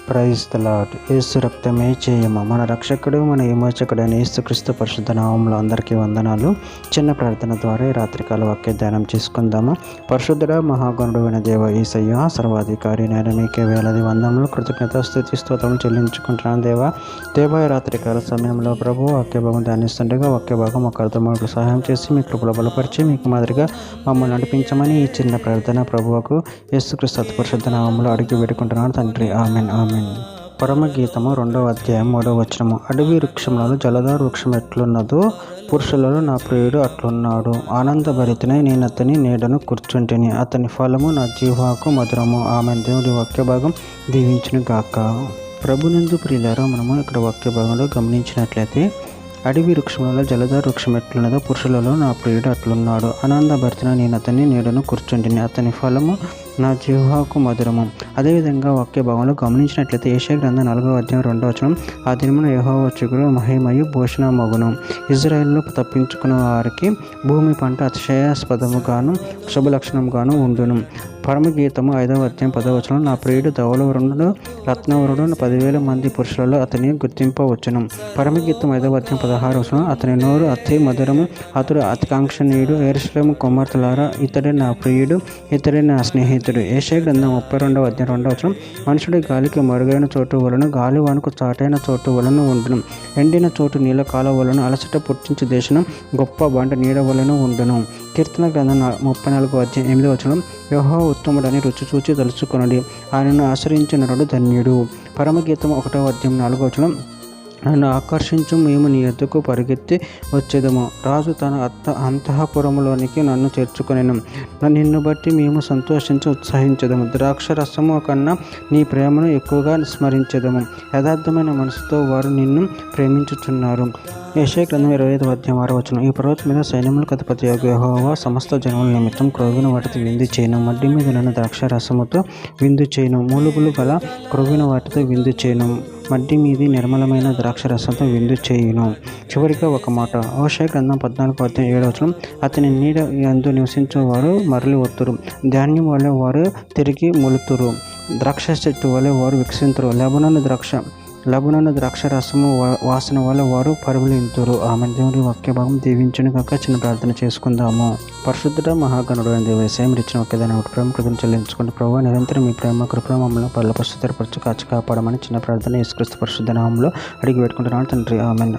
Praise the lord. యేసు రక్తమే చేయము. మన రక్షకుడు మన విమోచకుడైన యేసుక్రీస్తు పరిశుద్ధ నామములో అందరికీ వందనాలు. చిన్న ప్రార్థన ద్వారా ఈ రాత్రికాల వాక్య ధ్యానం చేసుకుందాము. పరిశుద్ధుడ మహాగణుడు అయిన దేవ యేసయ్య, సర్వాధికారి నేను మీకే వేలాది వందనములు కృతజ్ఞత స్తుతి స్తోత్రం చెల్లించుకుంటున్నాను. దేవ ఈ రాత్రికాల సమయంలో ప్రభు వాక్య భాగం ధ్యానిస్తుండగా వాక్య భాగం ఒక అర్థములకు సహాయం చేసి మీ కృపలో బలపరిచి మీకు మాదిరిగా మమ్మల్ని నడిపించమని ఈ చిన్న ప్రార్థన ప్రభువుకు యేసుక్రీస్తు పరిశుద్ధ నామములో అడిగి వేడుకుంటున్నాను తండ్రి. Amen amen. పరమగీతము 2వ అధ్యాయం 3వ వచనము. అడవి వృక్షములలో జలదారు వృక్షం ఎట్లున్నదో పురుషులలో నా ప్రియుడు అట్లున్నాడు. ఆనందభరితనై నేను అతని నీడను కూర్చుంటిని, అతని ఫలము నా జీవాకు మధురము. ఆమె దేవుడి వాక్య భాగం దీవించును గాక. ప్రభునందు ప్రియులారా, మనము ఇక్కడ వాక్య భాగంలో గమనించినట్లయితే అడవి వృక్షములలో జలదారు వృక్షం ఎట్లున్నదో పురుషులలో నా ప్రియుడు అట్లున్నాడు. ఆనందభరితనై నేను అతని నీడను కూర్చుంటిని, అతని ఫలము నా జీవాకు మధురము. అదేవిధంగా వాక్య భాగంలో గమనించినట్లయితే యెషయా గ్రంథం 4వ అధ్యాయం 2వ వచనం. ఆ దినమున యెహోవా వచ్చును మహిమయు భూషణ మగును. ఇజ్రాయేలులో తప్పించుకున్న వారికి భూమి పంట అతిశయాస్పదముగాను శుభలక్షణంగాను ఉండును. పరమగీతము 5వ అధ్యాయం 10వ వచనం. నా ప్రియుడు ధవలవరుడు రత్నవరుడు 10,000 మంది పురుషులలో అతని గుర్తింపవచ్చును. పరమగీతం 5వ అధ్యాయం 16వ వచనం. అతని నోరు అతి మధురము, అతడు అతి కాంక్షణీయుడు. యెరూషలేము కుమార్తెలారా, ఇతడే నా ప్రియుడు, ఇతడే నా స్నేహితుడు. యెషయా గ్రంథం 32వ అధ్యాయం 2వ వచనం. మనుషుడి గాలికి మరుగైన చోటు వలన, గాలివానకు చాటైన చోటు వలన ఉండును. ఎండిన చోటు నీళ్ళ కాలువ వలన, అలసట పుట్టించు దేశం గొప్ప బండ నీడ వలన ఉండును. కీర్తన గ్రంథం 34వ అధ్యాయం 8వ వచనం. యెహోవా ఉత్తముడని రుచి చూచి తలుచుకొనుడి, ఆయనను ఆశ్రయించిన నరుడు ధన్యుడు. పరమగీతం 1వ అధ్యాయం 4వ వచనం. నన్ను ఆకర్షించు, మేము నీ ఎద్దుకు పరిగెత్తి వచ్చేదము. రాజు తన అంతఃపురములోనికి నన్ను చేర్చుకొనెను. నిన్ను బట్టి మేము సంతోషించి ఉత్సాహించదము. ద్రాక్ష రసము కన్నా నీ ప్రేమను ఎక్కువగా స్మరించదము. యథార్థమైన మనసుతో వారు నిన్ను ప్రేమించుచున్నారు. యెషయా గ్రంథం 25వ అధ్యాయం 6వ వచనం. ఈ పర్వతం మీద సైన్యములకు అధిపతి యెహోవా సమస్త జనముల నిమిత్తం క్రొవ్విన వాటితో విందు చేయను. మడ్డి మీద నన్ను ద్రాక్ష రసముతో విందు చేయను. మూలుగులు గల క్రొవ్విన వాటితో విందు చేయను. మడ్డి మీది నిర్మలమైన ద్రాక్ష రసంతో విందు చేయును. చివరిగా ఒక మాట. హోషేయ గ్రంథం 14వ అధ్యాయం 7వ వచనం. అతని నీడ యందు నివసించే వారు మరలి వత్తురు. ధాన్యం వలె వారు తిరిగి మొలుతురు. ద్రాక్ష చెట్టు వలె వారు వికసింతురు. లెబనోను ద్రాక్ష రసము వాసన వల్ల వారు పరుగులింతురు. ఆమె దేవుడి వాక్య భాగం దీవించును కాక. చిన్న ప్రార్థన చేసుకుందాము. పరిశుద్ధుడ మహాగణుడు అయిన దేవ యేసయ్య, ఇచ్చిన ఒకేదైనా ప్రేమ కృతజ్ఞతలు చెల్లించుకుని ప్రభు నిరంతరం మీ ప్రేమ కృప మమ్మల్ని పర్ల పరిశుద్ధపరచు కాచి కాపాడమని చిన్న ప్రార్థన యేసుక్రీస్తు పరిశుద్ధ నామములో అడిగి పెట్టుకుంటున్నాను తండ్రి. ఆమెన్.